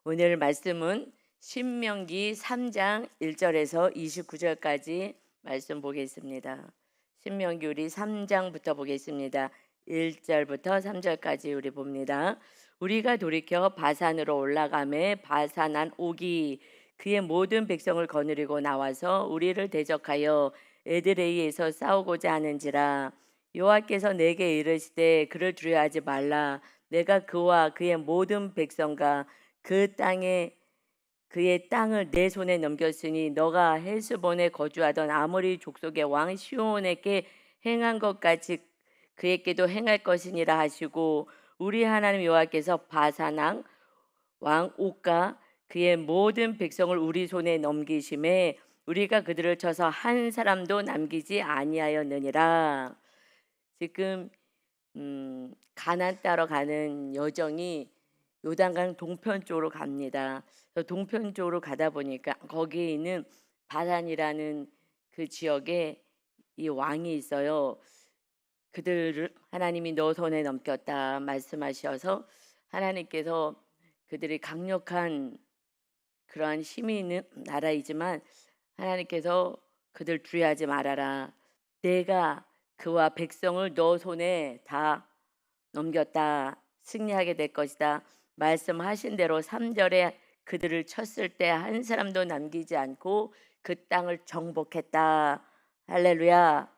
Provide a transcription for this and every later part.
오늘 말씀은 신명기 3장 1절에서 29절까지 말씀 보겠습니다. 신명기 우리 3장부터 보겠습니다. 1절부터 3절까지 우리 봅니다. 우리가 돌이켜 바산으로 올라가매 바산한 옥이 그의 모든 백성을 거느리고 나와서 우리를 대적하여 에드레이에서 싸우고자 하는지라. 여호와께서 내게 이르시되 그를 두려워하지 말라. 내가 그와 그의 모든 백성과 그의 땅을 내 손에 넘겼으니 너가 헬스본에 거주하던 아모리 족속의 왕 시온에게 행한 것 같이 그에게도 행할 것이니라 하시고, 우리 하나님 여호와께서 바산 왕 옥과 그의 모든 백성을 우리 손에 넘기심에 우리가 그들을 쳐서 한 사람도 남기지 아니하였느니라. 지금 가나안 따러 가는 여정이 요단강 동편 쪽으로 갑니다. 동편 쪽으로 가다 보니까 거기에 있는 바산이라는 그 지역에 이 왕이 있어요. 그들을 하나님이 너 손에 넘겼다 말씀하셔서 하나님께서 그들이 강력한 그러한 힘이 있는 나라이지만 하나님께서 그들 두려워하지 말아라. 내가 그와 백성을 너 손에 다 넘겼다. 승리하게 될 것이다. 말씀하신 대로 3절에 그들을 쳤을 때 한 사람도 남기지 않고 그 땅을 정복했다. 할렐루야.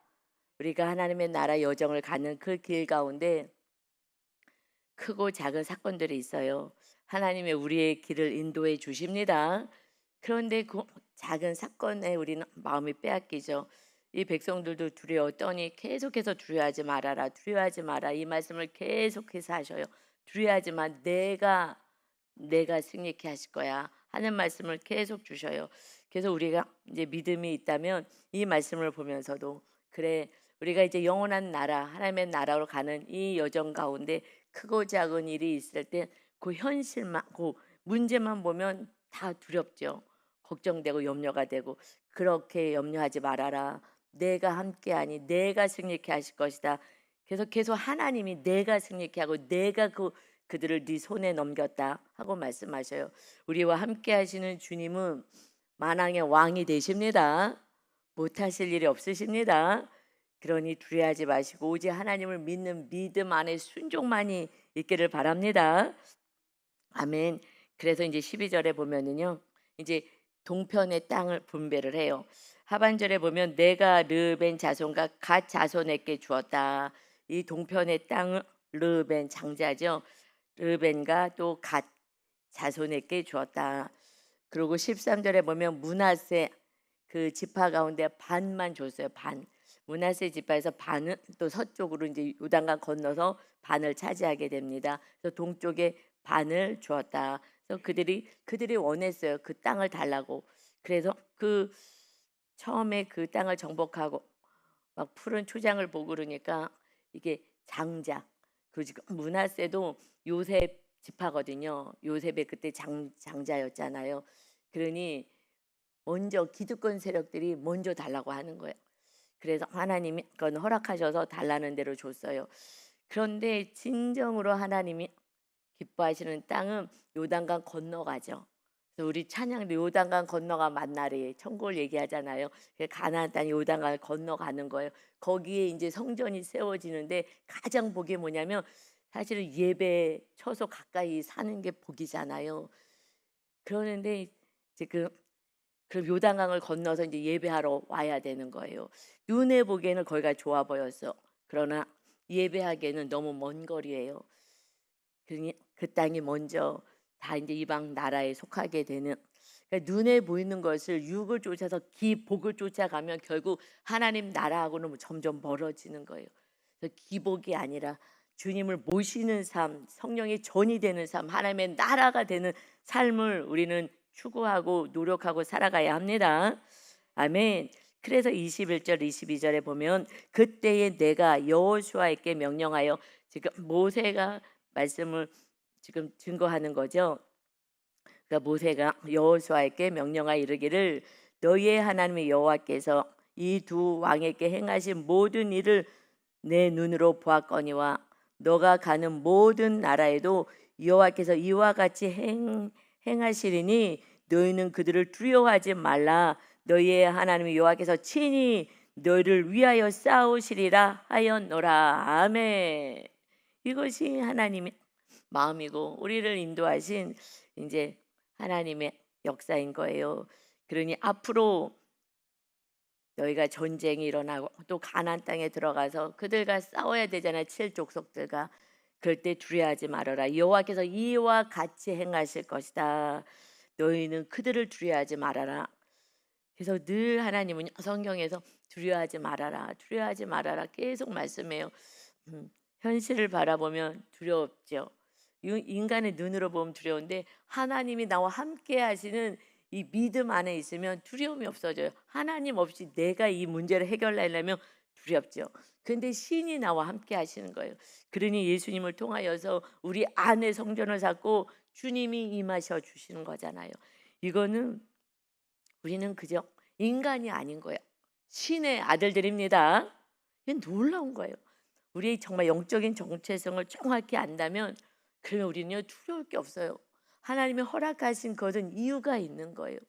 우리가 하나님의 나라 여정을 가는 그 길 가운데 크고 작은 사건들이 있어요. 하나님의 우리의 길을 인도해 주십니다. 그런데 그 작은 사건에 우리는 마음이 빼앗기죠. 이 백성들도 두려웠더니 계속해서 두려워하지 말아라, 두려워하지 마라, 이 말씀을 계속해서 하셔요. 두려워하지 마, 내가 승리케 하실 거야 하는 말씀을 계속 주셔요. 그래서 우리가 이제 믿음이 있다면 이 말씀을 보면서도 그래, 우리가 이제 영원한 나라, 하나님의 나라로 가는 이 여정 가운데 크고 작은 일이 있을 때 그 현실만, 그 문제만 보면 다 두렵죠. 걱정되고 염려가 되고, 그렇게 염려하지 말아라. 내가 함께하니 내가 승리케 하실 것이다. 그래서 계속 하나님이 내가 승리케 하고 내가 그들을 네 손에 넘겼다 하고 말씀하셔요. 우리와 함께 하시는 주님은 만왕의 왕이 되십니다. 못하실 일이 없으십니다. 그러니 두려워하지 마시고 오직 하나님을 믿는 믿음 안에 순종만이 있기를 바랍니다. 아멘. 그래서 이제 12절에 보면은요, 이제 동편의 땅을 분배를 해요. 하반절에 보면 내가 르벤 자손과 갓 자손에게 주었다. 이 동편의 땅을 르벤 장자죠. 르벤과 또 갓 자손에게 주었다. 그리고 13절에 보면 므낫세 그 지파 가운데 반만 줬어요. 반. 므낫세 지파에서 반은 또 서쪽으로 이제 요단강 건너서 반을 차지하게 됩니다. 그래서 동쪽에 반을 주었다. 그래서 그들이 원했어요. 그 땅을 달라고. 그래서 그 처음에 그 땅을 정복하고 막 푸른 초장을 보고 그러니까 이게 장자. 그 지금 므낫세도 요셉 지파거든요. 요셉의 그때 장자였잖아요. 그러니 먼저 기득권 세력들이 먼저 달라고 하는 거예요. 그래서 하나님이 그건 허락하셔서 달라는 대로 줬어요. 그런데 진정으로 하나님이 기뻐하시는 땅은 요단강 건너가죠. 그래서 우리 찬양도 요단강 건너가 만나리 천국을 얘기하잖아요. 가나안 땅 요단강을 건너가는 거예요. 거기에 이제 성전이 세워지는데 가장 복이 뭐냐면 사실은 예배 처소 가까이 사는 게 복이잖아요. 그러는데 지금 그럼 요단강을 건너서 이제 예배하러 와야 되는 거예요. 눈에 보기에는 거기가 좋아 보였어. 그러나 예배하기에는 너무 먼 거리예요. 그러니 그 땅이 먼저 다 이제 이방 나라에 속하게 되는, 그러니까 눈에 보이는 것을 육을 쫓아서 기복을 쫓아가면 결국 하나님 나라하고는 점점 멀어지는 거예요. 그래서 기복이 아니라 주님을 모시는 삶, 성령의 전이 되는 삶, 하나님의 나라가 되는 삶을 우리는 추구하고 노력하고 살아가야 합니다. 아멘. 그래서 21절 22절에 보면 그때에 내가 여호수아에게 명령하여, 지금 모세가 말씀을 지금 증거하는 거죠. 그러니까 모세가 여호수아에게 명령하여 이르기를 너희의 하나님의 여호와께서 이 두 왕에게 행하신 모든 일을 내 눈으로 보았거니와 너가 가는 모든 나라에도 여호와께서 이와 같이 행하시리니 너희는 그들을 두려워하지 말라. 너희의 하나님 여호와께서 친히 너희를 위하여 싸우시리라 하였노라. 아멘. 이것이 하나님의 마음이고 우리를 인도하신 이제 하나님의 역사인 거예요. 그러니 앞으로 너희가 전쟁이 일어나고 또 가나안 땅에 들어가서 그들과 싸워야 되잖아요. 7족속들과. 그럴 때 두려워하지 말아라. 여호와께서 이와 같이 행하실 것이다. 너희는 그들을 두려워하지 말아라. 그래서 늘 하나님은 성경에서 두려워하지 말아라, 두려워하지 말아라 계속 말씀해요. 현실을 바라보면 두렵죠. 인간의 눈으로 보면 두려운데 하나님이 나와 함께 하시는 이 믿음 안에 있으면 두려움이 없어져요. 하나님 없이 내가 이 문제를 해결하려면 두렵죠. 근데 신이 나와 함께 하시는 거예요. 그러니 예수님을 통하여서 우리 안에 성전을 쌓고 주님이 임하셔 주시는 거잖아요. 이거는 우리는 그저 인간이 아닌 거예요. 신의 아들들입니다. 이건 놀라운 거예요. 우리의 정말 영적인 정체성을 정확히 안다면 그러면 우리는요 두려울 게 없어요. 하나님이 허락하신 것은 이유가 있는 거예요.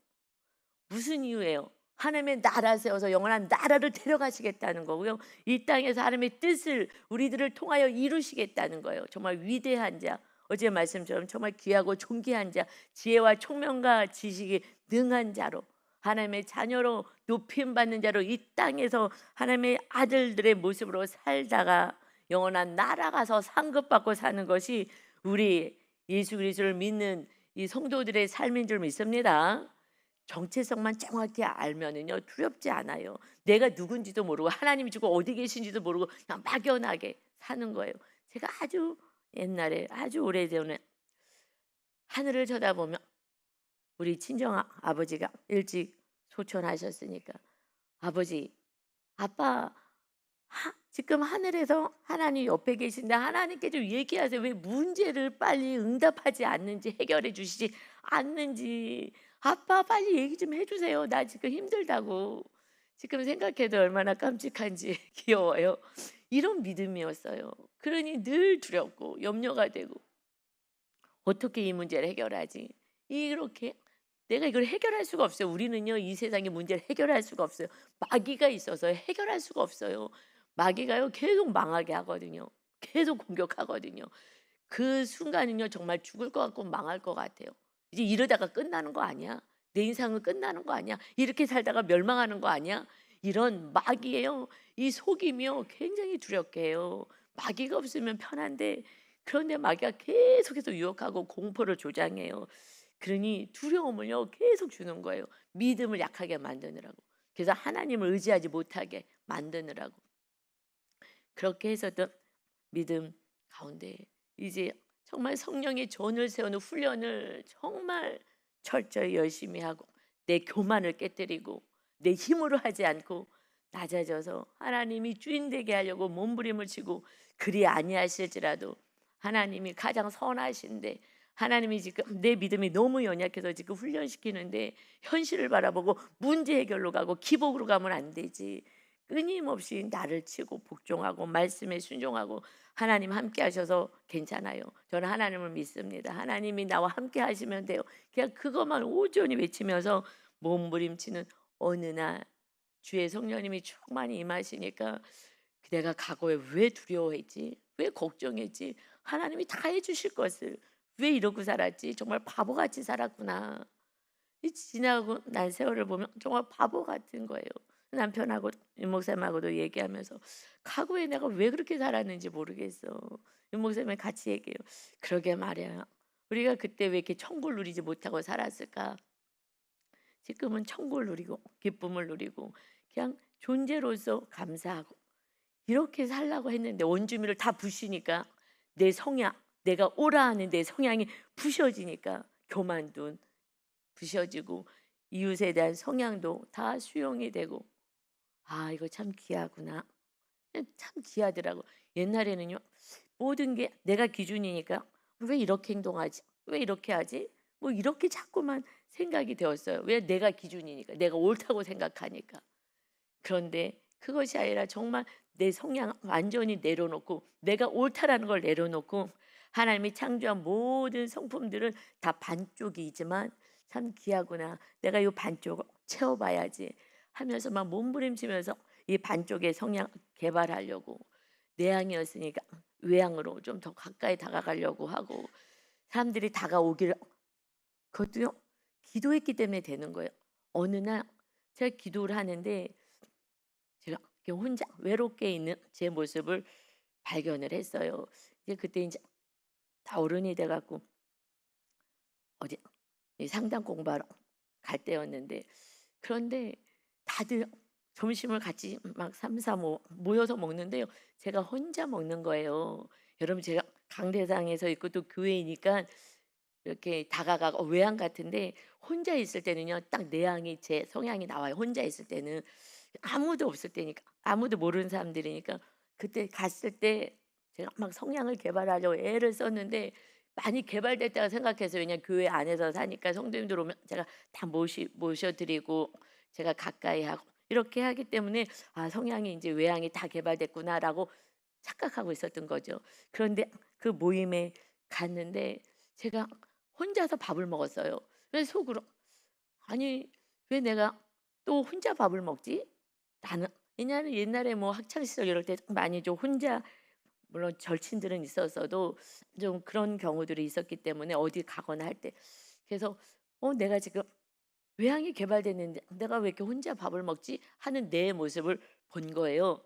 무슨 이유예요? 하나님의 나라 세워서 영원한 나라를 데려가시겠다는 거고요. 이 땅에서 하나님의 뜻을 우리들을 통하여 이루시겠다는 거예요. 정말 위대한 자, 어제 말씀처럼 정말 귀하고 존귀한 자, 지혜와 총명과 지식이 능한 자로 하나님의 자녀로 높임받는 자로 이 땅에서 하나님의 아들들의 모습으로 살다가 영원한 나라 가서 상급받고 사는 것이 우리 예수 그리스도를 믿는 이 성도들의 삶인 줄 믿습니다. 정체성만 정확히 알면은요 두렵지 않아요. 내가 누군지도 모르고 하나님이 주고 어디 계신지도 모르고 그냥 막연하게 사는 거예요. 제가 아주 옛날에 아주 오래전에 하늘을 쳐다보면 우리 친정 아버지가 일찍 소천하셨으니까 아버지, 아빠 지금 하늘에서 하나님 옆에 계신데 하나님께 좀 얘기하세요. 왜 문제를 빨리 응답하지 않는지 해결해 주시지 않는지 아빠 빨리 얘기 좀 해주세요. 나 지금 힘들다고. 지금 생각해도 얼마나 깜찍한지 귀여워요. 이런 믿음이었어요. 그러니 늘 두렵고 염려가 되고 어떻게 이 문제를 해결하지? 이렇게 내가 이걸 해결할 수가 없어요. 우리는요 이 세상의 문제를 해결할 수가 없어요. 마귀가 있어서 해결할 수가 없어요. 마귀가요 계속 망하게 하거든요. 계속 공격하거든요. 그 순간은요 정말 죽을 것 같고 망할 것 같아요. 이제 이러다가 끝나는 거 아니야? 내 인생은 끝나는 거 아니야? 이렇게 살다가 멸망하는 거 아니야? 이런 마귀예요. 이 속임이요 굉장히 두렵게 해요. 마귀가 없으면 편한데 그런데 마귀가 계속해서 유혹하고 공포를 조장해요. 그러니 두려움을요 계속 주는 거예요. 믿음을 약하게 만드느라고. 그래서 하나님을 의지하지 못하게 만드느라고. 그렇게 해서도 믿음 가운데 이제 정말 성령의 전을 세우는 훈련을 정말 철저히 열심히 하고 내 교만을 깨뜨리고 내 힘으로 하지 않고 낮아져서 하나님이 주인 되게 하려고 몸부림을 치고 그리 아니하실지라도 하나님이 가장 선하신데 하나님이 지금 내 믿음이 너무 연약해서 지금 훈련시키는데 현실을 바라보고 문제 해결로 가고 기복으로 가면 안 되지. 끊임없이 나를 치고 복종하고 말씀에 순종하고 하나님 함께 하셔서 괜찮아요. 저는 하나님을 믿습니다. 하나님이 나와 함께 하시면 돼요. 그냥 그것만 오전히 외치면서 몸부림치는 어느 날 주의 성령님이 충만히 임하시니까 내가 과거에 왜 두려워했지? 왜 걱정했지? 하나님이 다 해주실 것을 왜 이러고 살았지? 정말 바보같이 살았구나. 이 지나고 난 세월을 보면 정말 바보 같은 거예요. 남편하고 윤 목사님하고도 얘기하면서 과거에 내가 왜 그렇게 살았는지 모르겠어. 윤 목사님이 같이 얘기해요. 그러게 말이야. 우리가 그때 왜 이렇게 천국을 누리지 못하고 살았을까? 지금은 천국을 누리고 기쁨을 누리고 그냥 존재로서 감사하고 이렇게 살라고 했는데 원주민을 다 부시니까 내 성향, 내가 오라 하는 내 성향이 부셔지니까 교만도 부셔지고 이웃에 대한 성향도 다 수용이 되고 아 이거 참 귀하구나. 참 귀하더라고. 옛날에는요 모든 게 내가 기준이니까 왜 이렇게 행동하지? 왜 이렇게 하지? 뭐 이렇게 자꾸만 생각이 되었어요. 왜 내가 기준이니까 내가 옳다고 생각하니까. 그런데 그것이 아니라 정말 내 성향 완전히 내려놓고 내가 옳다라는 걸 내려놓고 하나님이 창조한 모든 성품들은 다 반쪽이지만 참 귀하구나. 내가 이 반쪽을 채워봐야지 하면서 막 몸부림치면서 이 반쪽의 성향 개발하려고 내향이었으니까 외향으로 좀 더 가까이 다가가려고 하고 사람들이 다가오기를 그것도요 기도했기 때문에 되는 거예요. 어느 날 제가 기도를 하는데 제가 이렇게 혼자 외롭게 있는 제 모습을 발견을 했어요. 이제 그때 이제 다 어른이 돼 갖고 어디 이 상담 공부하러 갈 때였는데 그런데 다들 점심을 같이 막 삼삼오오 모여서 먹는데요. 제가 혼자 먹는 거예요. 여러분 제가 강대상에서 있고 또 교회이니까 이렇게 다가가 외향 같은데 혼자 있을 때는요. 딱 내향이 제 성향이 나와요. 혼자 있을 때는 아무도 없을 때니까 아무도 모르는 사람들이니까 그때 갔을 때 제가 막 성향을 개발하려고 애를 썼는데 많이 개발됐다고 생각해서 왜냐면 교회 안에서 사니까 성도님들 오면 제가 다 모셔 드리고 제가 가까이 하고 이렇게 하기 때문에 '아 성향이 인제 외향이 다 개발됐구나.'라고 착각하고 있었던 거죠. 그런데 그 모임에 갔는데 제가 혼자서 밥을 먹었어요. 그래서 속으로 '아니 왜 내가 또 혼자 밥을 먹지?' 나는 왜냐하면 옛날에 뭐 학창 시절 이럴 때 많이 좀 혼자 물론 절친들은 있었어도 좀 그런 경우들이 있었기 때문에 어디 가거나 할 때 그래서 '내가 지금 외향이 개발됐는데 내가 왜 이렇게 혼자 밥을 먹지?' 하는 내 모습을 본 거예요.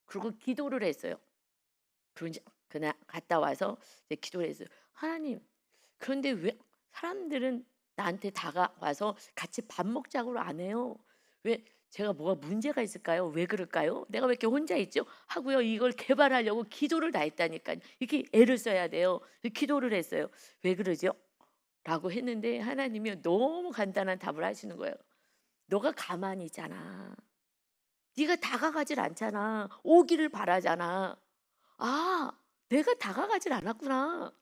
그리고 기도를 했어요. 그리고 인제 그날 갔다 와서 이제 기도를 했어요. "하나님 그런데 왜 사람들은 나한테 다가와서 같이 밥 먹자고를 안 해요. 왜 제가 뭐가 문제가 있을까요? 왜 그럴까요? 내가 왜 이렇게 혼자 있죠?" 하고요. 이걸 개발하려고 기도를 다 했다니까요. 이렇게 애를 써야 돼요. 기도를 했어요. "왜 그러죠?" 라고 했는데 하나님이 너무 간단한 답을 하시는 거예요. "너가 가만히 있잖아. 네가 다가가질 않잖아. 오기를 바라잖아. 아 내가 다가가질 않았구나."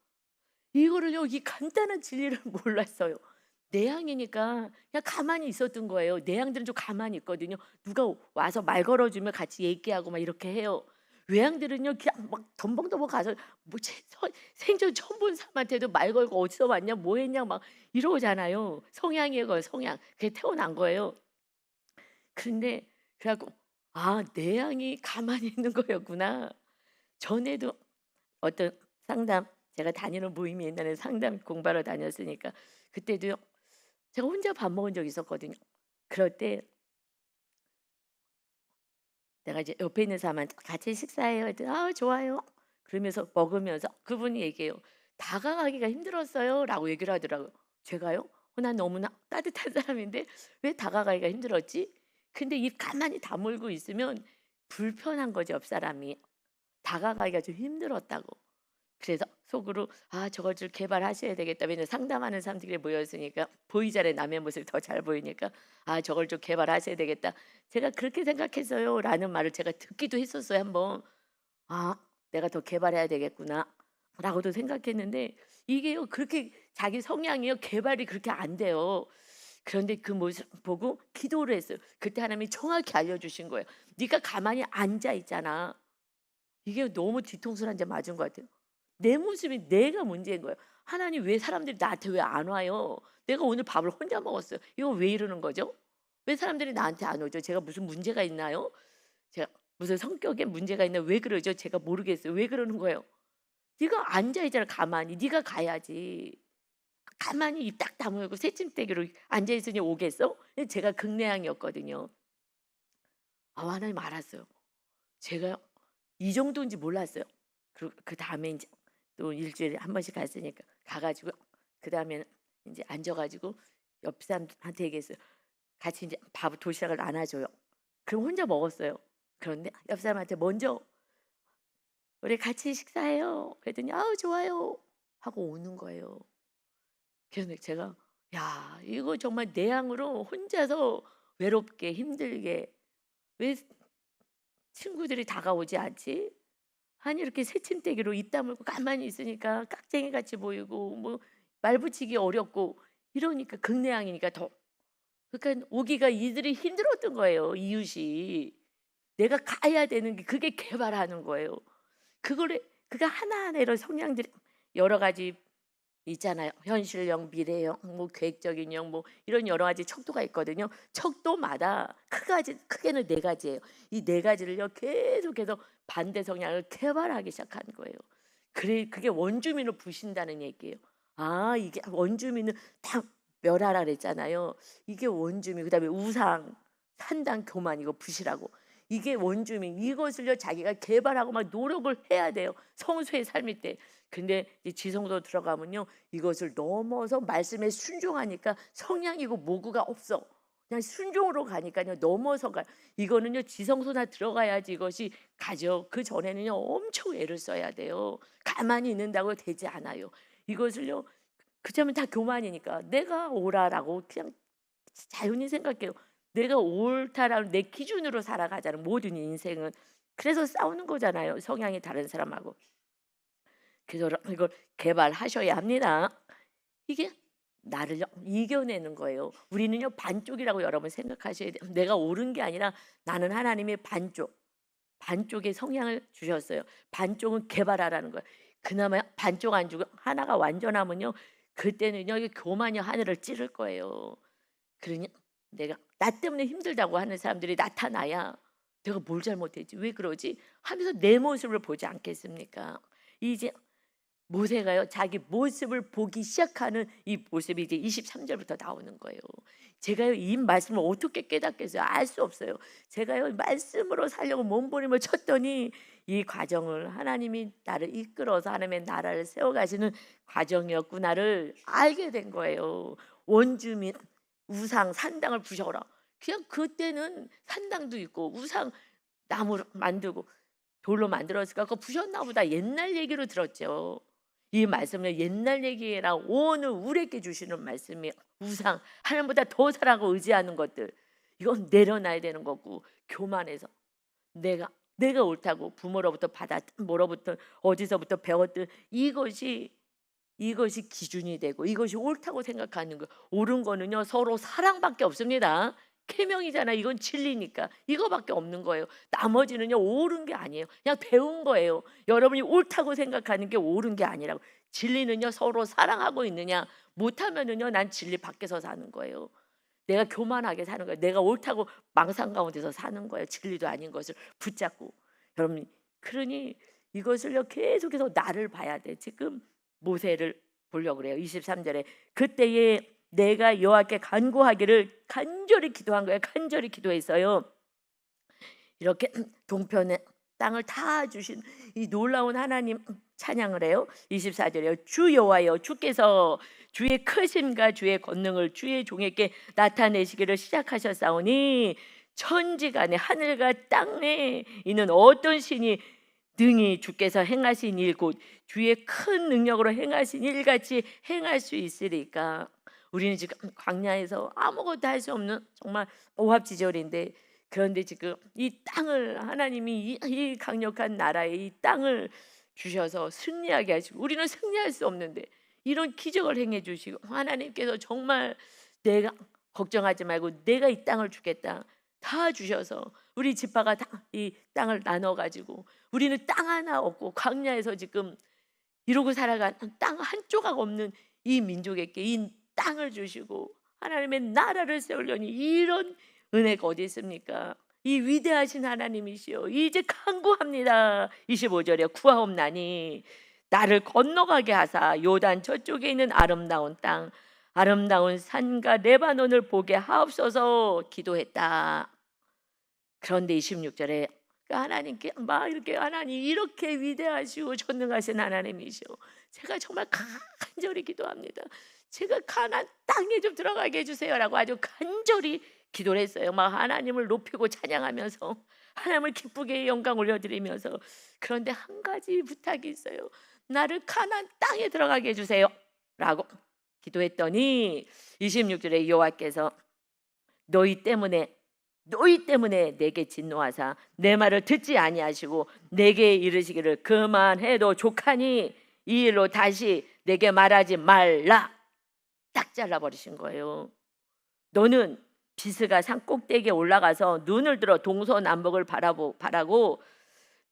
이거를요 이 간단한 진리를 몰랐어요. 내향이니까 그냥 가만히 있었던 거예요. 내향들은 좀 가만히 있거든요. 누가 와서 말 걸어 주면 같이 얘기하고 막 이렇게 해요. 외향들은요 그냥 막 덤벙덤벙 가서 뭐 생전 처음 본 사람한테도 말 걸고 "어디서 왔냐? 뭐 했냐?" 막 이러잖아요. 성향이에요 그건 성향. 그게 태어난 거예요. 근데 그래 갖고 '아 내향이 가만히 있는 거였구나.' 전에도 어떤 상담 제가 다니는 모임이 옛날에 상담 공부하러 다녔으니까 그때도요. 제가 혼자 밥 먹은 적이 있었거든요. 그럴 때 내가 이제 옆에 있는 사람한테 "같이 식사해요." 했더니 "아 좋아요." 그러면서 먹으면서 그분이 얘기해요. "다가가기가 힘들었어요."라고 얘기를 하더라고요. 제가요? 난 너무나 따뜻한 사람인데 왜 다가가기가 힘들었지? 근데 입 가만히 다물고 있으면 불편한 거죠, 옆 사람이. 다가가기가 좀 힘들었다고. 그래서 속으로 '아 저걸 좀 개발하셔야 되겠다.' 왜냐면 상담하는 사람들이 모였으니까 보이자래 남의 모습이 더 잘 보이니까 '아 저걸 좀 개발하셔야 되겠다.' 제가 그렇게 생각해서요.'라는 말을 제가 듣기도 했었어요 한 번. '아 내가 더 개발해야 되겠구나.'라고도 생각했는데 이게요 그렇게 자기 성향이요 개발이 그렇게 안 돼요. 그런데 그 모습 보고 기도를 했어요. 그때 하나님이 정확히 알려주신 거예요. "네가 가만히 앉아 있잖아." 이게 너무 뒤통수를 한 대 맞은 것 같아요. 내 모습이 내가 문제인 거예요. '하나님 왜 사람들이 나한테 왜 안 와요? 내가 오늘 밥을 혼자 먹었어요. 이거 왜 이러는 거죠? 왜 사람들이 나한테 안 오죠? 제가 무슨 문제가 있나요? 제가 무슨 성격에 문제가 있나 왜 그러죠? 제가 모르겠어요. 왜 그러는 거예요? 네가 앉아 있잖아 가만히. 네가 가야지. 가만히 입 딱 다물고 새침대기로 앉아 있으니 오겠어?" 제가 극내향이었거든요. 하나님 알았어요. 제가요 이 정도인지 몰랐어요. 그리고 그다음에 인제 또 일 주일에 한 번씩 갔으니까 가 가지고 그다음에는 인제 앉아 가지고 옆 사람한테 얘기했어요. 같이 인제 밥 도시락을 나눠 줘요. 그럼 혼자 먹었어요. 그런데 옆 사람한테 먼저 "우리 같이 식사해요." 그랬더니 "아우 좋아요." 하고 오는 거예요. 그래서 제가 '야 이거 정말 내향으로 혼자서 외롭게 힘들게 왜 친구들이 다가오지 않지?' 아니 이렇게 새침대기로 입 다물고 가만히 있으니까 깍쟁이 같이 보이고 뭐 말 붙이기 어렵고 이러니까 극내향이니까 더 그러니까 오기가 이들이 힘들었던 거예요 이웃이. 내가 가야 되는 게 그게 개발하는 거예요. 그거를 그가 하나하나 이런 성향들이 여러 가지 있잖아요. 현실형, 미래형, 뭐 계획적인형, 뭐 이런 여러 가지 척도가 있거든요. 척도마다 크게는 네 가지예요. 이 네 가지를요 계속해서 반대 성향을 개발하기 시작한 거예요. 그게 원주민을 부신다는 얘기예요. 아, 이게 원주민은 다 멸하라 그랬잖아요. 이게 원주민, 그다음에 우상, 산당, 교만, 이거 부시라고. 이게 원주민, 이것을요 자기가 개발하고 막 노력을 해야 돼요. 성수의 삶일 때. 근데 이 지성소 들어가면요 이것을 넘어서 말씀에 순종하니까 성향이고 모구가 없어. 그냥 순종으로 가니까요 넘어서 가. 이거는요 지성소나 들어가야지 이것이 가죠. 그 전에는요 엄청 애를 써야 돼요. 가만히 있는다고 되지 않아요. 이것을요 그자면 다 교만이니까 내가 옳아라고 그냥 자연히 생각해요. 내가 옳다라는 내 기준으로 살아가자는 모든 인생은. 그래서 싸우는 거잖아요. 성향이 다른 사람하고. 그래서 이걸 개발하셔야 합니다. 이게 나를 이겨내는 거예요. 우리는요 반쪽이라고 여러분 생각하셔야 돼요. 내가 옳은 게 아니라 나는 하나님의 반쪽의 성향을 주셨어요. 반쪽은 개발하라는 거예요. 그나마 반쪽 안 주고 하나가 완전하면요 그때는요 이 교만이 하늘을 찌를 거예요. 그러니 내가 나 때문에 힘들다고 하는 사람들이 나타나야 내가 뭘 잘못했지, 왜 그러지 하면서 내 모습을 보지 않겠습니까? 이제 모세가요 자기 모습을 보기 시작하는 이 모습이 이제 23절부터 나오는 거예요. 제가요 이 말씀을 어떻게 깨닫겠어요? 알 수 없어요. 제가요 말씀으로 살려고 몸부림을 쳤더니 이 과정을 하나님이 나를 이끌어서 하나님의 나라를 세워가시는 과정이었구나를 알게 된 거예요. 원주민, 우상, 산당을 부셔라. 그냥 그때는 산당도 있고 우상 나무로 만들고 돌로 만들었을까? 그거 부셨나 보다 옛날 얘기로 들었죠. 이 말씀은 옛날 얘기라 오늘 우리에게 주시는 말씀이에요. 우상, 하나님보다 더 사랑하고 의지하는 것들 이건 내려놔야 되는 거고, 교만해서 내가 옳다고 부모로부터 받았든 뭐로부터 어디서부터 배웠든 이것이 기준이 되고 이것이 옳다고 생각하는 거. 옳은 거는요 서로 사랑밖에 없습니다. 계명이잖아. 이건 진리니까 이거밖에 없는 거예요. 나머지는요 옳은 게 아니에요. 그냥 배운 거예요. 여러분이 옳다고 생각하는 게 옳은 게 아니라고. 진리는요 서로 사랑하고 있느냐 못하면은요 난 진리 밖에서 사는 거예요. 내가 교만하게 사는 거예요. 내가 옳다고 망상 가운데서 사는 거예요. 진리도 아닌 것을 붙잡고. 여러분 그러니 이것을요 계속해서 나를 봐야 돼. 지금 모세를 보려고 그래요. 23절에 그때에 내가 여호와께 간구하기를 간절히 기도한 거예요. 간절히 기도했어요. 이렇게 동편의 땅을 다 주신 이 놀라운 하나님 찬양을 해요. 24절에요. 주 여호와여, 주께서 주의 크심과 주의 권능을 주의 종에게 나타내시기를 시작하셨사오니 천지간에 하늘과 땅에 있는 어떤 신이 능히 주께서 행하신 일 곧 주의 큰 능력으로 행하신 일같이 행할 수 있으리까. 우리는 지금 광야에서 아무것도 할 수 없는 정말 오합지졸인데, 그런데 지금 이 땅을 하나님이 이 강력한 나라에 이 땅을 주셔서 승리하게 하시고, 우리는 승리할 수 없는데 이런 기적을 행해 주시고, 하나님께서 정말 내가 걱정하지 말고 내가 이 땅을 주겠다 다 주셔서 우리 지파가 다 이 땅을 나눠 가지고 우리는 땅 하나 없고 광야에서 지금 이러고 살아간 땅 한 조각 없는 이 민족에게 이 땅을 주시고 하나님의 나라를 세우려니 이런 은혜가 어디 있습니까? 이 위대하신 하나님이시여, 이제 간구합니다. 25절에 구하옵나니 나를 건너가게 하사 요단 저쪽에 있는 아름다운 땅, 아름다운 산과 레바논을 보게 하옵소서 기도했다. 그런데 26절에 하나님께 막 이렇게, 하나님 이렇게 위대하시고 전능하신 하나님이시오, 제가 정말 간절히 기도합니다. 제가 가나안 땅에 좀 들어가게 해주세요라고 아주 간절히 기도를 했어요. 막 하나님을 높이고 찬양하면서 하나님을 기쁘게 영광 올려드리면서. 그런데 한 가지 부탁이 있어요. 나를 가나안 땅에 들어가게 해주세요라고 기도했더니 26절에 여호와께서 너희 때문에 내게 진노하사 내 말을 듣지 아니하시고 내게 이르시기를 그만해도 족하니 이 일로 다시 내게 말하지 말라. 딱 잘라버리신 거예요. 너는 비스가 산 꼭대기에 올라가서 눈을 들어 동서남북을 바라고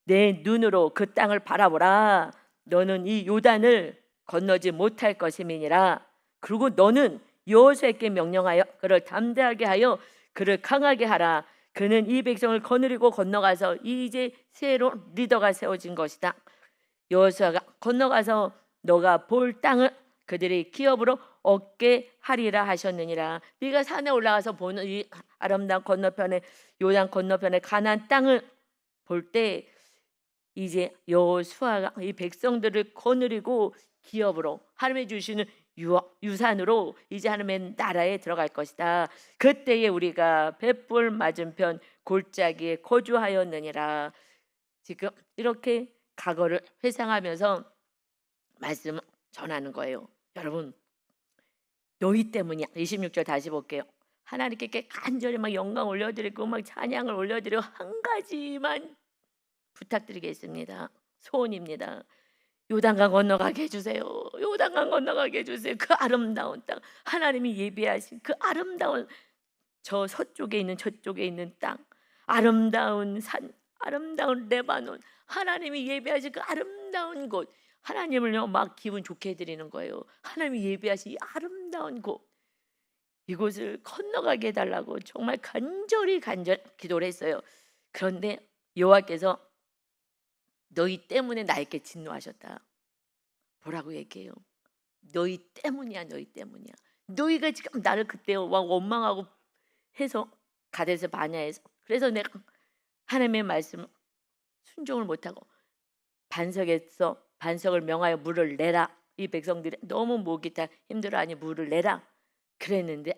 내 눈으로 그 땅을 바라보라. 너는 이 요단을 건너지 못할 것임이니라. 그리고 너는 여호수아에게 명령하여 그를 담대하게 하여 그를 강하게 하라. 그는 이 백성을 거느리고 건너가서 이제 새로운 리더가 세워진 것이다. 여호수아가 건너가서 너가 볼 땅을 그들의 기업으로 얻게 하리라 하셨느니라. 네가 산에 올라가서 보는 이 아름다운 건너편에 요단 건너편에 가나안 땅을 볼 때 이제 여호수아가 이 백성들을 거느리고 기업으로 하나님이 주시는 유산으로 이제 하나님의 나라에 들어갈 것이다. 그때에 우리가 벳불 맞은편 골짜기에 거주하였느니라. 지금 이렇게 과거를 회상하면서 말씀 전하는 거예요. 여러분, 너희 때문이야. 26절 다시 볼게요. 하나님께 간절히 막 영광 올려드리고 막 찬양을 올려드리고 한 가지만 부탁드리겠습니다. 소원입니다. 요단강 건너가게 해주세요. 요단강 건너가게 해주세요. 그 아름다운 땅, 하나님이 예비하신 그 아름다운 저 서쪽에 있는 저쪽에 있는 땅, 아름다운 산, 아름다운 레바논, 하나님이 예비하신 그 아름다운 곳, 하나님을요 막 기분 좋게 해드리는 거예요. 하나님이 예비하신 이 아름다운 곳, 이곳을 건너가게 해달라고 정말 간절히 기도를 했어요. 그런데 여호와께서 너희 때문에 나에게 진노하셨다. 뭐라고 얘기해요? 너희 때문이야, 너희 때문이야. 너희가 지금 나를 그때 막 원망하고 해서 가데스 바냐에서, 그래서 내가 하나님의 말씀 순종을 못하고 반석을 명하여 물을 내라. 이 백성들이 너무 목이 다 힘들어하니 물을 내라 그랬는데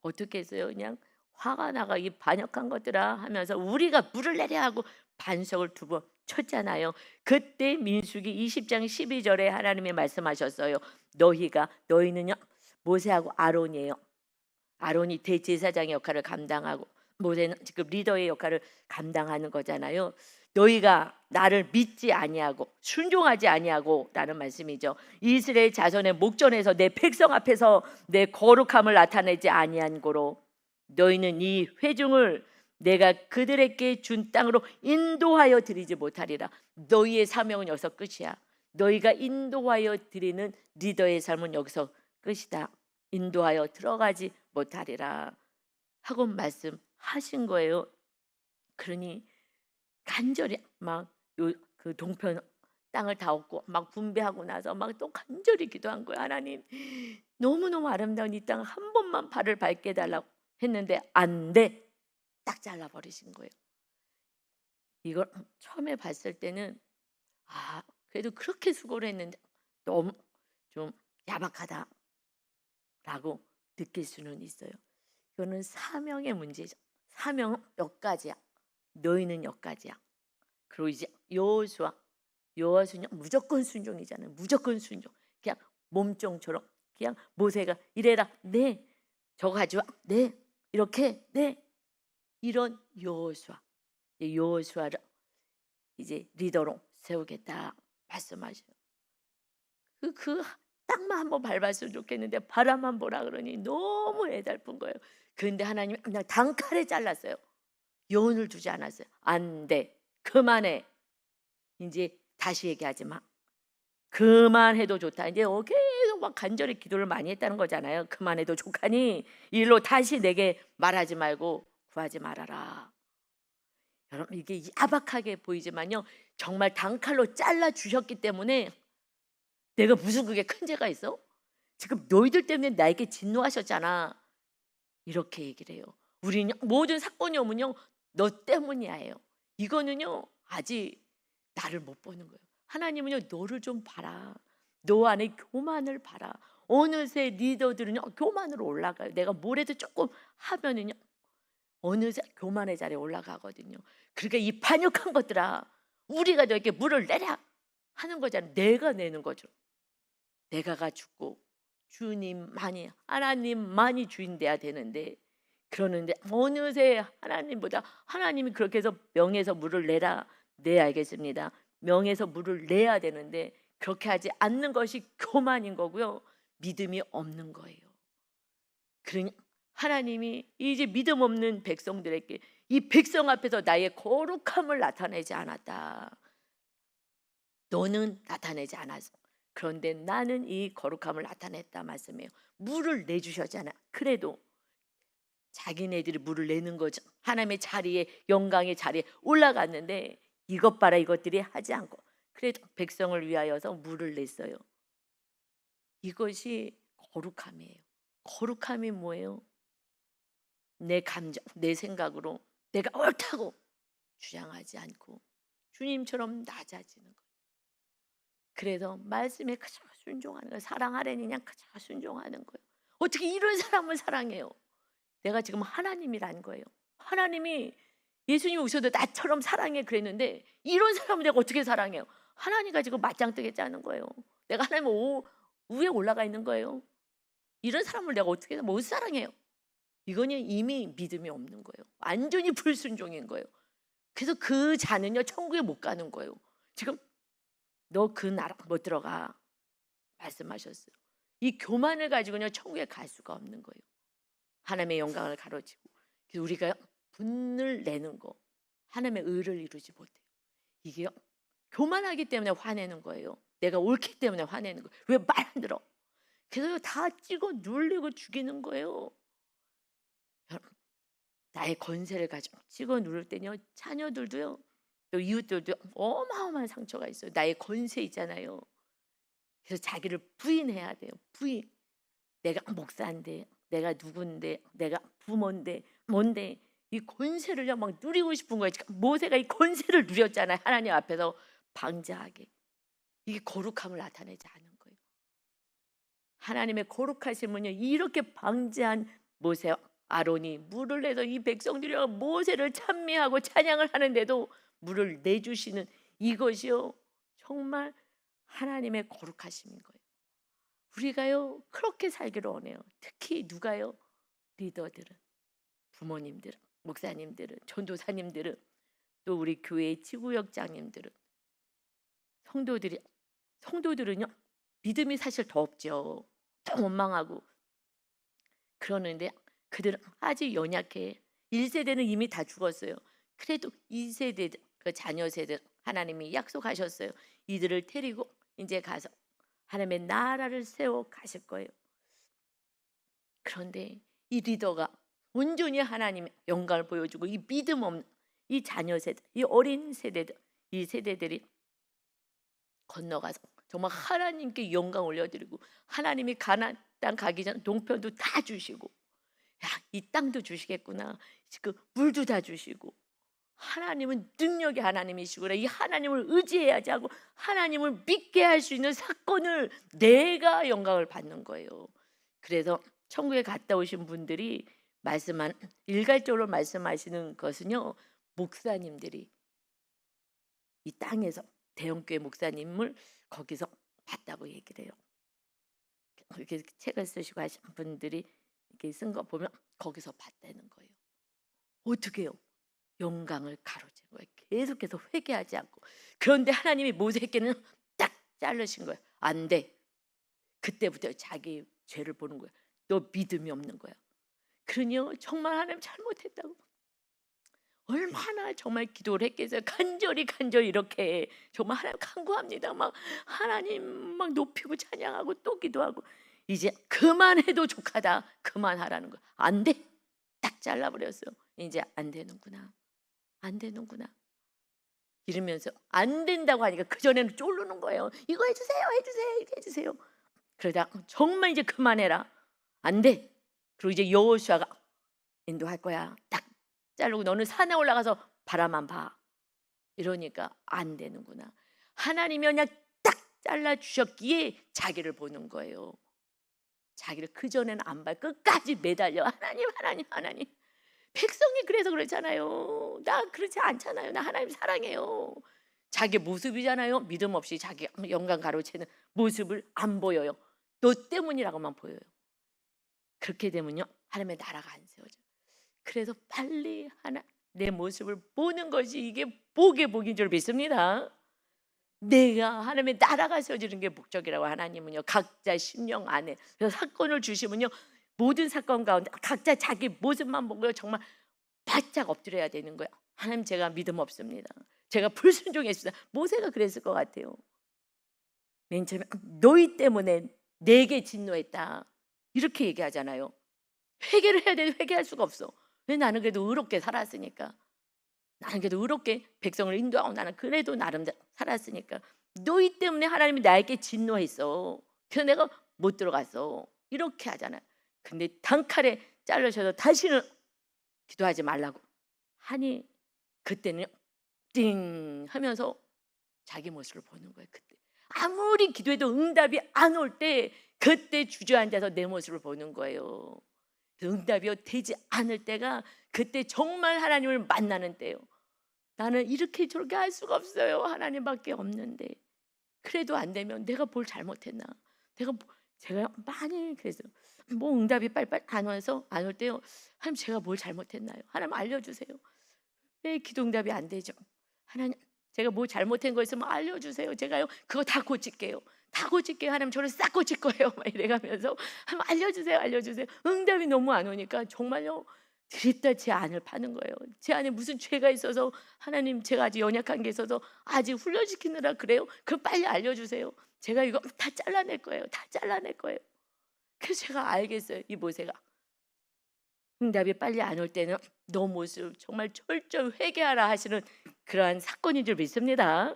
어떻게 했어요? 그냥 화가 나가 이 반역한 것들아 하면서 우리가 물을 내려 하고 반석을 2번 쳤잖아요. 그때 민수기 20장 12절에 하나님이 말씀하셨어요. 너희는요 모세하고 아론이에요. 아론이 대제사장의 역할을 감당하고 모세는 지금 리더의 역할을 감당하는 거잖아요. 너희가 나를 믿지 아니하고 순종하지 아니하고 라는 말씀이죠. 이스라엘 자손의 목전에서 내 백성 앞에서 내 거룩함을 나타내지 아니한 고로 너희는 이 회중을 내가 그들에게 준 땅으로 인도하여 드리지 못하리라. 너희의 사명은 여기서 끝이야. 너희가 인도하여 드리는 리더의 삶은 여기서 끝이다. 인도하여 들어가지 못하리라 하고 말씀하신 거예요. 그러니 간절히 막 그 동편 땅을 다 얻고 막 분배하고 나서 막 또 간절히 기도한 거예요. 하나님, 너무너무 아름다운 이 땅 한 번만 발을 밟게 해달라고 했는데 안 돼. 딱 잘라버리신 거예요. 이걸 처음에 봤을 때는 그래도 그렇게 수고를 했는데 너무 좀 야박하다 라고 느낄 수는 있어요. 이거는 사명의 문제죠. 사명은 여기까지야. 너희는 여기까지야. 그리고 이제 여호수아는 무조건 순종이잖아요. 무조건 순종. 그냥 몸종처럼 그냥 모세가 이래라. 네. 저거 가져와. 네. 이렇게. 네. 이런 여호수아를 이제 리더로 세우겠다 말씀하셔요. 그 땅만 한번 밟았으면 좋겠는데 바람만 보라 그러니 너무 애달픈 거예요. 그런데 하나님이 그냥 단칼에 잘랐어요. 여운을 두지 않았어요. 안 돼. 그만해. 이제 다시 얘기하지 마. 그만해도 좋다. 이제 계속 막 간절히 기도를 많이 했다는 거잖아요. 그만해도 좋하니 일로 다시 내게 말하지 말고 구하지 말아라. 여러분, 이게 야박하게 보이지만요 정말 단칼로 잘라 주셨기 때문에 내가 무슨 그게 큰 죄가 있어? 지금 너희들 때문에 나에게 진노하셨잖아. 이렇게 얘기를 해요. 우리는 모든 사건이 오면요 너 때문이야예요. 이거는요 아직 나를 못 보는 거예요. 하나님은요 너를 좀 봐라. 너 안에 교만을 봐라. 어느새 리더들은요 교만으로 올라가요. 내가 뭐래도 조금 하면은요 어느새 교만의 자리에 올라가거든요. 그러니까 이 반역한 것들아, 우리가 너에게 물을 내라 하는 거잖아요. 내가 내는 거죠. 내가가 죽고 주님만이, 하나님만이 주인 돼야 되는데, 그러는데 어느새 하나님이 그렇게 해서 명에서 물을 내라. 네, 알겠습니다. 명에서 물을 내야 되는데 그렇게 하지 않는 것이 교만인 거고요, 믿음이 없는 거예요. 그러니 하나님이 이제 믿음 없는 백성들에게 이 백성 앞에서 나의 거룩함을 나타내지 않았다. 너는 나타내지 않았어. 그런데 나는 이 거룩함을 나타냈다 말씀해요. 물을 내주셨잖아. 그래도 자기네들이 물을 내는 거죠. 하나님의 자리에, 영광의 자리에 올라갔는데 이것 봐라 이것들이 하지 않고 그래도 백성을 위하여서 물을 냈어요. 이것이 거룩함이에요. 거룩함이 뭐예요? 내 감정, 내 생각으로 내가 옳다고 주장하지 않고 주님처럼 낮아지는 거예요. 그래서 말씀에 그저 순종하는 거예요. 사랑하려니 그냥 그저 순종하는 거예요. 어떻게 이런 사람을 사랑해요? 내가 지금 하나님이란 거예요. 하나님이 예수님이 오셔도 나처럼 사랑해 그랬는데 이런 사람을 내가 어떻게 사랑해요? 하나님과 지금 맞짱 뜨겠다는 거예요. 내가 하나님 위에 올라가 있는 거예요. 이런 사람을 내가 어떻게 못 사랑해요? 이거는 이미 믿음이 없는 거예요. 완전히 불순종인 거예요. 그래서 그 자는요 천국에 못 가는 거예요. 지금 너 그 나라 못 들어가 말씀하셨어요. 이 교만을 가지고는 천국에 갈 수가 없는 거예요. 하나님의 영광을 가로지고 그래서 우리가 분을 내는 거 하나님의 의를 이루지 못해요. 이게 교만하기 때문에 화내는 거예요. 내가 옳기 때문에 화내는 거예요. 왜 말 안 들어? 그래서 다 찍어 눌리고 죽이는 거예요. 여러분, 나의 권세를 가지고 찍어 누를 때요 자녀들도요 또 이웃들도 어마어마한 상처가 있어요. 나의 권세 있잖아요. 그래서 자기를 부인해야 돼요. 부인. 내가 목사인데, 내가 누군데, 내가 부모인데, 뭔데 이 권세를요 막 누리고 싶은 거예요. 모세가 이 권세를 누렸잖아요. 하나님 앞에서 방자하게. 이게 거룩함을 나타내지 않은 거예요. 하나님의 거룩하심은요 이렇게 방자한 모세와 아론이 물을 내서 이 백성들이 모세를 찬미하고 찬양을 하는데도 물을 내주시는 이것이요 정말 하나님의 거룩하심인 거예요. 우리가요 그렇게 살기를 원해요. 특히 누가요? 리더들은, 부모님들은, 목사님들은, 전도사님들은, 또 우리 교회의 지구역장님들은, 성도들은요 믿음이 사실 더 없죠. 더 원망하고 그러는데 그들은 아직 연약해. 1세대는 이미 다 죽었어요. 그래도 2세대 그 자녀 세대 하나님이 약속하셨어요. 이들을 데리고 이제 가서 하나님의 나라를 세워 가실 거예요. 그런데 이 리더가 온전히 하나님의 영광을 보여주고 이 믿음 없는 이 자녀 세대, 이 어린 세대들, 이 세대들이 건너가서 정말 하나님께 영광 올려드리고 하나님이 가나안 땅 가기 전 동편도 다 주시고 야, 이 땅도 주시겠구나. 그 물도 다 주시고 하나님은 능력의 하나님이시구나. 이 하나님을 의지해야지 하고 하나님을 믿게 할 수 있는 사건을 내가 영광을 받는 거예요. 그래서 천국에 갔다 오신 분들이 말씀한 일괄적으로 말씀하시는 것은요. 목사님들이 이 땅에서 대형교회 목사님을 거기서 봤다고 얘기를 해요. 이렇게 책을 쓰시고 하신 분들이 이렇게 쓴 거 보면 거기서 봤다는 거예요. 어떻게 해요? 영광을 가로챈 거예요. 계속해서 회개하지 않고. 그런데 하나님이 모세에게는 딱 자르신 거예요. 안 돼. 그때부터 자기 죄를 보는 거예요. 너 믿음이 없는 거야. 그러니요 정말 하나님 잘못했다고 얼마나 정말 기도를 했겠어요. 간절히 이렇게 정말 하나님 간구합니다. 막 하나님 막 높이고 찬양하고 또 기도하고 이제 그만해도 족하다. 그만하라는 거야. 안 돼. 딱 잘라버렸어요. 이제 안 되는구나. 안 되는구나. 이러면서 안 된다고 하니까 그전에는 쫄르는 거예요. 이거 해주세요. 이거 해주세요. 그러다 정말 이제 그만해라. 안 돼. 그리고 이제 여호수아가 인도할 거야. 딱 자르고 너는 산에 올라가서 바라만 봐. 이러니까 안 되는구나. 하나님이 그냥 딱 잘라주셨기에 자기를 보는 거예요. 자기를 그전에는 안 봐. 끝까지 매달려. 하나님. 백성이 그래서 그렇잖아요. 나 그렇지 않잖아요. 나 하나님 사랑해요. 자기 모습이잖아요. 믿음 없이 자기 영광 가로채는 모습을 안 보여요. 너 때문이라고만 보여요. 그렇게 되면요 하나님의 나라가 안 세워져요. 그래서 빨리 내 모습을 보는 것이 이게 복인 줄 믿습니다. 내가 하나님의 나라가 세워지는 게 목적이라고 하나님은요 각자 심령 안에 그래서 사건을 주시면요 모든 사건 가운데 각자 자기 모습만 보고 정말 바짝 엎드려야 되는 거야. 하나님 제가 믿음 없습니다. 제가 불순종했습니다. 모세가 그랬을 것 같아요. 맨 처음에 너희 때문에 내게 진노했다. 이렇게 얘기하잖아요. 회개를 해야 되는데 회개할 수가 없어. 왜? 나는 그래도 의롭게 살았으니까. 나는 그래도 의롭게 백성을 인도하고 나는 그래도 나름 살았으니까. 너희 때문에 하나님이 나에게 진노했어. 그래서 내가 못 들어갔어. 이렇게 하잖아요. 근데 단칼에 잘라셔서 다시는 기도하지 말라고 하니 그때는 띵 하면서 자기 모습을 보는 거예요. 그때 아무리 기도해도 응답이 안 올 때 그때 주저앉아서 내 모습을 보는 거예요. 응답이 되지 않을 때가 그때 정말 하나님을 만나는 때요. 나는 이렇게 저렇게 할 수가 없어요. 하나님밖에 없는데. 그래도 안 되면 내가 뭘 잘못했나? 제가 많이 그래서 뭐 응답이 빨리빨리 안 와서 안 올 때요. 하나님 제가 뭘 잘못했나요? 하나님 알려주세요. 왜 기도 응답이 안 되죠? 하나님 제가 뭐 잘못한 거 있으면 알려주세요. 제가요 그거 다 고칠게요. 다 고칠게요. 하나님 저를 싹 고칠 거예요. 막 이래가면서 하나님 알려주세요. 알려주세요. 응답이 너무 안 오니까 정말요 드립다 제 안을 파는 거예요. 제 안에 무슨 죄가 있어서 하나님 제가 아직 연약한 게 있어서 아직 훈련시키느라 그래요? 그럼 빨리 알려주세요. 제가 이거 다 잘라낼 거예요. 다 잘라낼 거예요. 그래서 제가 알겠어요. 이 모세가 응답이 빨리 안 올 때는 너 모습 정말 철저히 회개하라 하시는 그러한 사건인 줄 믿습니다.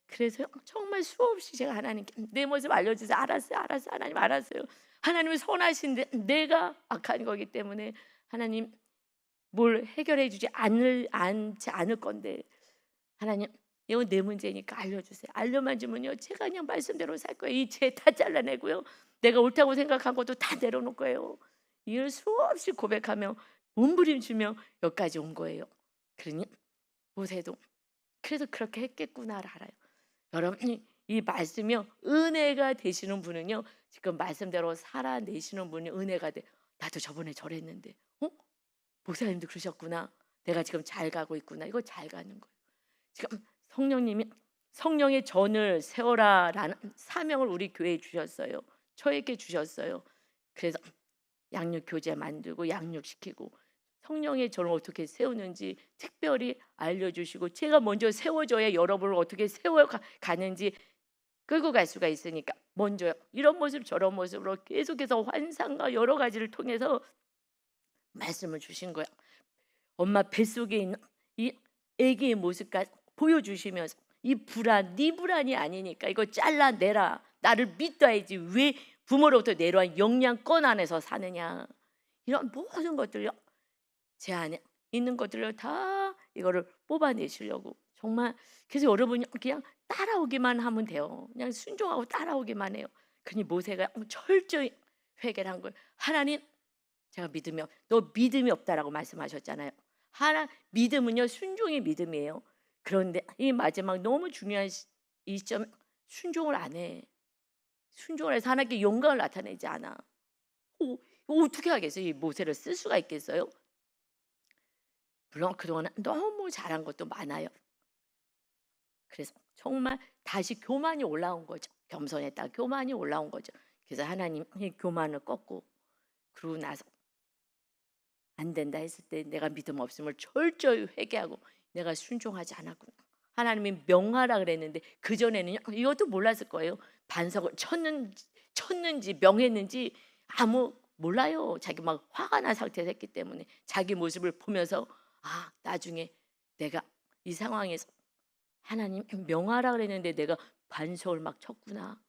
그래서 정말 수없이 제가 하나님께 내 모습 알려주세요. 알았어요. 알았어요. 하나님 알았어요. 하나님은 선하신데 내가 악한 거기 때문에 하나님 뭘 해결해 주지 않지 않을 건데 하나님 이건 내 문제니까 알려주세요. 알려만 주면요 제가 그냥 말씀대로 살 거예요. 이 죄 다 잘라내고요. 내가 옳다고 생각한 것도 다 내려놓을 거예요. 이를 수없이 고백하며 몸부림치며 여기까지 온 거예요. 그러니 모세도 그래서 그렇게 했겠구나를 알아요. 여러분이 이 말씀이요 은혜가 되시는 분은요 지금 말씀대로 살아내시는 분이 은혜가 돼. 나도 저번에 저랬는데 목사님도 그러셨구나. 내가 지금 잘 가고 있구나. 이거 잘 가는 거예요. 지금 성령님이 성령의 전을 세워라라는 사명을 우리 교회에 주셨어요. 저에게 주셨어요. 그래서 양육 교재 만들고 양육시키고 성령의 전을 어떻게 세우는지 특별히 알려주시고 제가 먼저 세워줘야 여러분을 어떻게 세워가는지 끌고 갈 수가 있으니까 먼저 이런 모습 저런 모습으로 계속해서 환상과 여러 가지를 통해서 말씀을 주신 거야. 엄마 뱃속에 있는 이 아기의 모습까지 보여주시면서 이 불안, 네 불안이 아니니까 이거 잘라내라. 나를 믿어야지. 왜 부모로부터 내려온 영양권 안에서 사느냐. 이런 모든 것들요. 제 안에 있는 것들을 다 이거를 뽑아내시려고 정말 그래서 여러분이 그냥 따라오기만 하면 돼요. 그냥 순종하고 따라오기만 해요. 그니 모세가 철저히 회개를 한 거예요. 하나님 제가 너 믿음이 없다라고 말씀하셨잖아요. 믿음은요 순종이 믿음이에요. 그런데 이 마지막 너무 중요한 이 시점 순종을 안 해. 순종을 해서 하나님께 영광을 나타내지 않아. 어떻게 하겠어요? 이 모세를 쓸 수가 있겠어요? 물론 그동안 너무 잘한 것도 많아요. 그래서 정말 다시 교만이 올라온 거죠. 겸손했다 교만이 올라온 거죠. 그래서 하나님이 교만을 꺾고 그러고 나서 안 된다 했을 때 내가 믿음 없음을 철저히 회개하고 내가 순종하지 않았구나. 하나님이 명하라 그랬는데 그전에는 이것도 몰랐을 거예요. 반석을 쳤는지 명했는지 아무 몰라요. 자기 막 화가 난 상태에서 했기 때문에 자기 모습을 보면서 나중에 내가 이 상황에서 하나님 명하라 그랬는데 내가 반석을 막 쳤구나.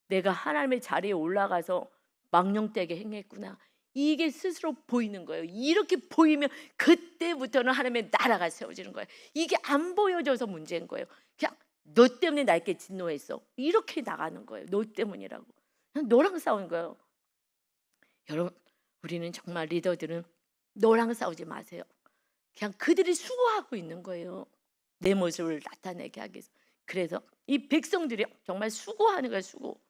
내가 하나님의 자리에 올라가서 망령되게 행했구나. 이게 스스로 보이는 거예요. 이렇게 보이면 그때부터는 하나님의 나라가 세워지는 거예요. 이게 안 보여져서 문제인 거예요. 그냥 너 때문에 나에게 진노했어. 이렇게 나가는 거예요. 너 때문이라고. 그냥 너랑 싸운 거예요. 여러분 우리는 정말 리더들은 너랑 싸우지 마세요. 그냥 그들이 수고하고 있는 거예요. 내 모습을 나타내게 하기 위해서. 그래서 이 백성들이 정말 수고하는 거예요. 수고.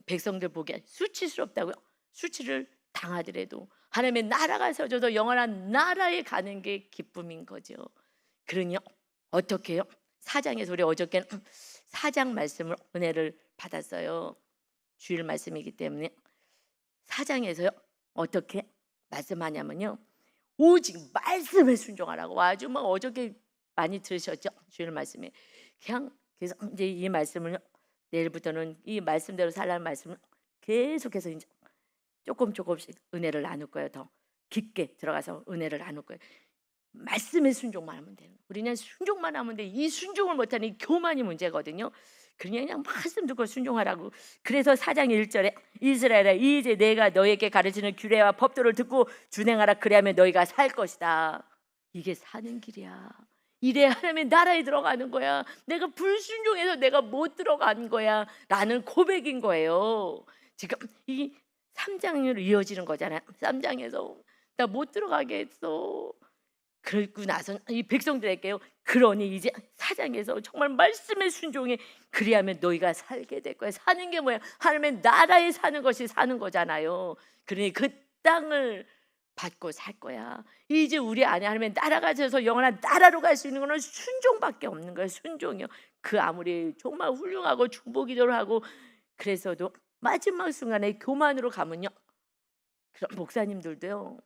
백성들 보기에 수치스럽다고요. 수치를 당하더라도 하나님의 나라가 세워져서 영원한 나라에 가는 게 기쁨인 거죠. 그러니 어떻게 해요? 4장에서 우리 어저께는 4장 말씀을 은혜를 받았어요. 주일 말씀이기 때문에 4장에서요 어떻게 말씀하냐면요 오직 말씀에 순종하라고. 아주 막 어저께 많이 들으셨죠? 주일 말씀에 그냥 그래서 이제 이 말씀을 내일부터는 이 말씀대로 살라는 말씀을 계속해서 이제 조금씩 은혜를 나눌 거예요. 더 깊게 들어가서 은혜를 나눌 거예요. 말씀에 순종만 하면 돼요. 우리는 순종만 하면 돼. 이 순종을 못하는 이 교만이 문제거든요. 그냥 말씀 듣고 순종하라고. 그래서 4장 1절에 이스라엘아 이제 내가 너에게 가르치는 규례와 법도를 듣고 준행하라. 그래야면 너희가 살 것이다. 이게 사는 길이야. 이래 하나님의 나라에 들어가는 거야. 내가 불순종해서 내가 못 들어간 거야 라는 고백인 거예요. 지금 이 3장으로 이어지는 거잖아요. 3장에서 나 못 들어가게 했어. 그러고 나서 이 백성들에게요. 그러니 이제 4장에서 정말 말씀에 순종해. 그리하면 너희가 살게 될 거야. 사는 게 뭐야? 하나님의 나라에 사는 것이 사는 거잖아요. 그러니 그 땅을 받고 살 거야. 이제 우리 안에 하나님의 나라가 져서 영원한 나라로 갈 수 있는 거는 순종밖에 없는 거예요. 순종이요. 그 아무리 정말 훌륭하고 중보기도를 하고 그래서도 마지막 순간에 교만으로 가면요. 그런 목사님들도요.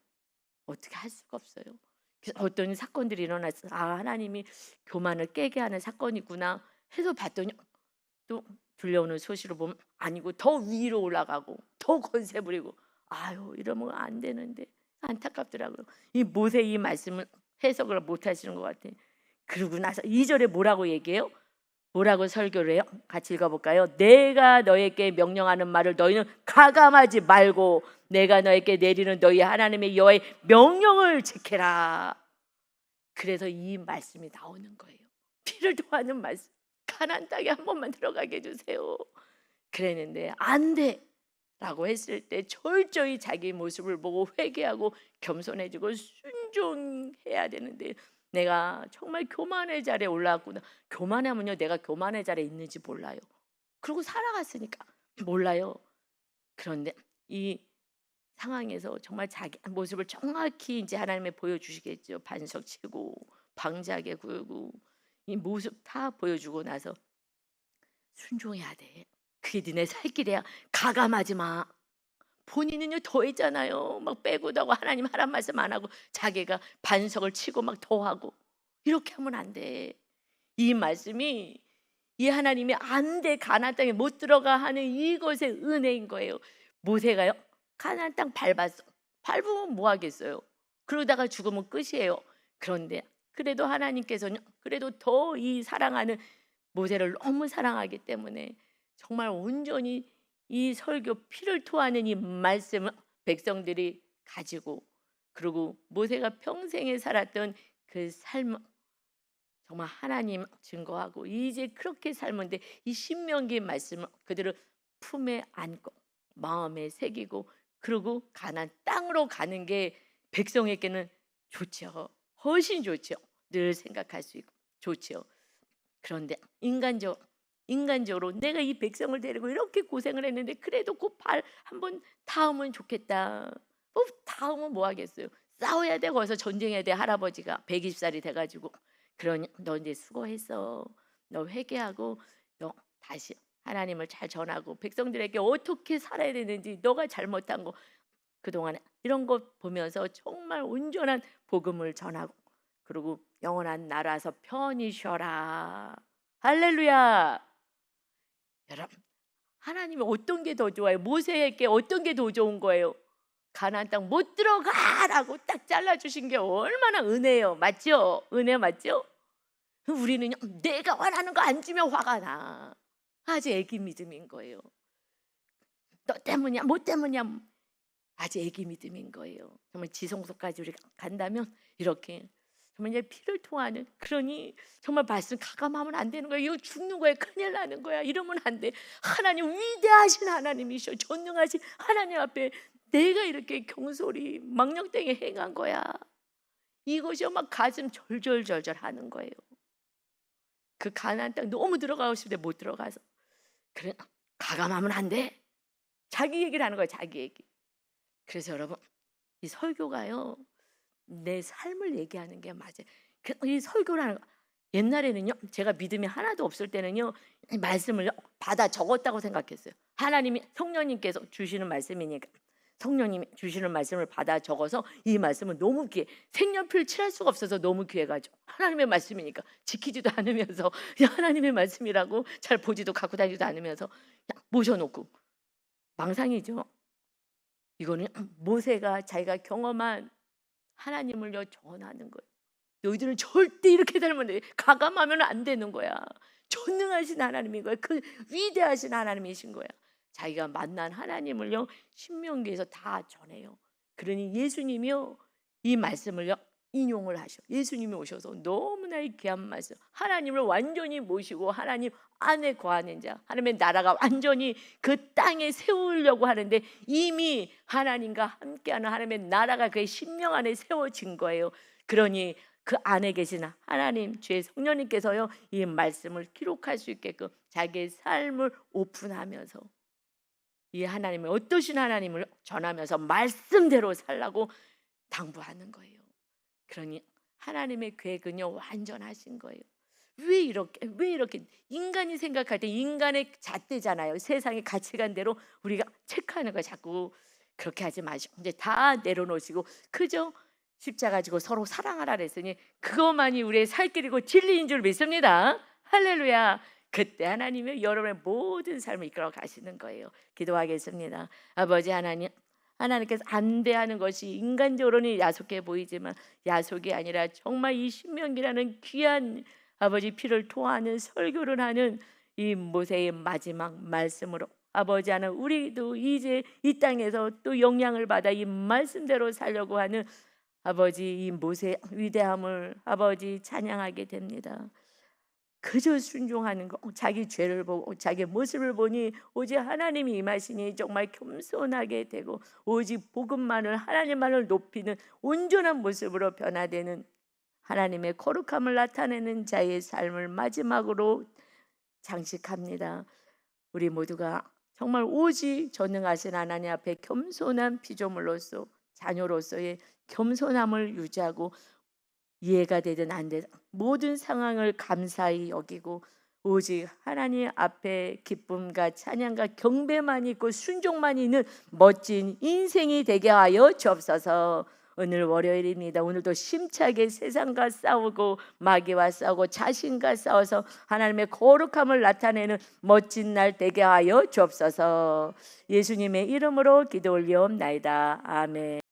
어떻게 할 수가 없어요. 어떤 사건들이 일어났어. 아, 하나님이 교만을 깨게 하는 사건이구나 해서 봤더니 또 들려오는 소식을 보면 아니고 더 위로 올라가고 더 권세 부리고 아유 이러면 안 되는데 안타깝더라고요. 이 모세 이 말씀을 해석을 못 하시는 것 같아요. 그러고 나서 2절에 뭐라고 얘기해요? 뭐라고 설교를 해요? 같이 읽어볼까요? 내가 너에게 명령하는 말을 너희는 가감하지 말고 내가 너에게 내리는 너희 하나님의 여호와의 명령을 지켜라. 그래서 이 말씀이 나오는 거예요. 피를 토하는 말씀. 가나안 땅에 한 번만 들어가게 해주세요. 그랬는데 안 돼 라고 했을 때 철저히 자기 모습을 보고 회개하고 겸손해지고 순종해야 되는데 내가 정말 교만의 자리에 올라왔구나. 교만하면요 내가 교만의 자리에 있는지 몰라요. 그리고 살아갔으니까 몰라요. 그런데 이 상황에서 정말 자기 모습을 정확히 이제 하나님이 보여주시겠죠. 반석치고 방자하게 구우고 이 모습 다 보여주고 나서 순종해야 돼. 그게 니네 살 길이야. 가감하지 마. 본인은요 더 했잖아요. 막 빼고도 하고 하나님 하란 말씀 안 하고 자기가 반석을 치고 막 더 하고 이렇게 하면 안 돼. 이 말씀이 이 하나님이 안 돼 가나안 땅에 못 들어가 하는 이것의 은혜인 거예요. 모세가요 가나안 땅 밟았어. 밟으면 뭐 하겠어요. 그러다가 죽으면 끝이에요. 그런데 그래도 하나님께서는 그래도 더 이 사랑하는 모세를 너무 사랑하기 때문에 정말 온전히 이 설교 피를 토하는 이 말씀을 백성들이 가지고 그리고 모세가 평생에 살았던 그 삶 정말 하나님 증거하고 이제 그렇게 살면데 이 신명기 말씀을 그대로 품에 안고 마음에 새기고 그리고 가나안 땅으로 가는 게 백성에게는 좋죠. 훨씬 좋죠. 늘 생각할 수 있고 좋죠. 그런데 인간적으로 내가 이 백성을 데리고 이렇게 고생을 했는데 그래도 그 발 한번 닿으면 좋겠다. 뭐 닿으면 뭐 하겠어요. 싸워야 돼. 거기서 전쟁해야 돼. 할아버지가 120살이 돼가지고 그러니 너 이제 수고했어. 너 회개하고 너 다시 하나님을 잘 전하고 백성들에게 어떻게 살아야 되는지 너가 잘못한 거 그동안에 이런 거 보면서 정말 온전한 복음을 전하고 그리고 영원한 나라에서 편히 쉬어라. 할렐루야. 여러분 하나님이 어떤 게 더 좋아요? 모세에게 어떤 게 더 좋은 거예요? 가나안 땅 못 들어가라고 딱 잘라주신 게 얼마나 은혜예요. 맞죠? 은혜 맞죠? 우리는 내가 원하는 거 안 주면 화가 나. 아주 애기 믿음인 거예요. 너 때문이야 뭐 때문이야 아주 애기 믿음인 거예요. 정말 지성소까지 우리가 간다면 이렇게 정말 이제 피를 통하는 그러니 정말 말씀 가감하면 안 되는 거야. 이거 죽는 거야. 큰일 나는 거야. 이러면 안 돼. 하나님 위대하신 하나님이셔. 전능하신 하나님 앞에 내가 이렇게 경솔히 망령되게 행한 거야. 이것이 막 가슴 절절절절 하는 거예요. 그 가나안 땅 너무 들어가고 싶은데 못 들어가서 그래 가감하면 안 돼. 자기 얘기를 하는 거야. 자기 얘기. 그래서 여러분 이 설교가요 내 삶을 얘기하는 게 맞아요. 이 설교라는 거 옛날에는요 제가 믿음이 하나도 없을 때는요 말씀을 받아 적었다고 생각했어요. 하나님이 성령님께서 주시는 말씀이니까 성령님이 주시는 말씀을 받아 적어서 이 말씀은 너무 귀해. 색연필 칠할 수가 없어서 너무 귀해가지고 하나님의 말씀이니까 지키지도 않으면서 하나님의 말씀이라고 잘 보지도 갖고 다니지도 않으면서 그냥 모셔놓고 망상이죠. 이거는 모세가 자기가 경험한 하나님을요 전하는 거예요. 너희들은 절대 이렇게 살면 돼. 가감하면 안 되는 거야. 전능하신 하나님인 거야. 그 위대하신 하나님이신 거야. 자기가 만난 하나님을요 신명기에서 다 전해요. 그러니 예수님이요 이 말씀을요 인용을 하셔. 예수님이 오셔서 너무나 귀한 말씀, 하나님을 완전히 모시고 하나님 안에 거하는 자, 하나님의 나라가 완전히 그 땅에 세우려고 하는데 이미 하나님과 함께하는 하나님의 나라가 그의 심령 안에 세워진 거예요. 그러니 그 안에 계신 하나님 주의 성령님께서요 이 말씀을 기록할 수 있게끔 자기의 삶을 오픈하면서 이 하나님의 어떠신 하나님을 전하면서 말씀대로 살라고 당부하는 거예요. 그러니 하나님의 계획은요 완전하신 거예요. 왜 이렇게 인간이 생각할 때 인간의 잣대잖아요. 세상의 가치관대로 우리가 체크하는 거 자꾸 그렇게 하지 마시고 이제 다 내려놓으시고 그저 십자가 지고 서로 사랑하라 그랬으니 그것만이 우리의 살 길이고 진리인 줄 믿습니다. 할렐루야. 그때 하나님이 여러분의 모든 삶을 이끌어 가시는 거예요. 기도하겠습니다. 아버지 하나님, 하나님께서 안대하는 것이 인간적으로는 야속해 보이지만 야속이 아니라 정말 이 신명기라는 귀한 아버지 피를 토하는 설교를 하는 이 모세의 마지막 말씀으로 아버지 하나 우리도 이제 이 땅에서 또 영향을 받아 이 말씀대로 살려고 하는 아버지 이 모세의 위대함을 아버지 찬양하게 됩니다. 그저 순종하는 거, 자기 죄를 보고 자기 모습을 보니 오직 하나님이 임하시니 정말 겸손하게 되고 오직 복음만을 하나님만을 높이는 온전한 모습으로 변화되는 하나님의 거룩함을 나타내는 자의 삶을 마지막으로 장식합니다. 우리 모두가 정말 오직 전능하신 하나님 앞에 겸손한 피조물로서 자녀로서의 겸손함을 유지하고 이해가 되든 안 되든 모든 상황을 감사히 여기고 오직 하나님 앞에 기쁨과 찬양과 경배만 있고 순종만 있는 멋진 인생이 되게 하여 주옵소서. 오늘 월요일입니다. 오늘도 심차게 세상과 싸우고 마귀와 싸우고 자신과 싸워서 하나님의 거룩함을 나타내는 멋진 날 되게 하여 주옵소서. 예수님의 이름으로 기도 올리옵나이다. 아멘.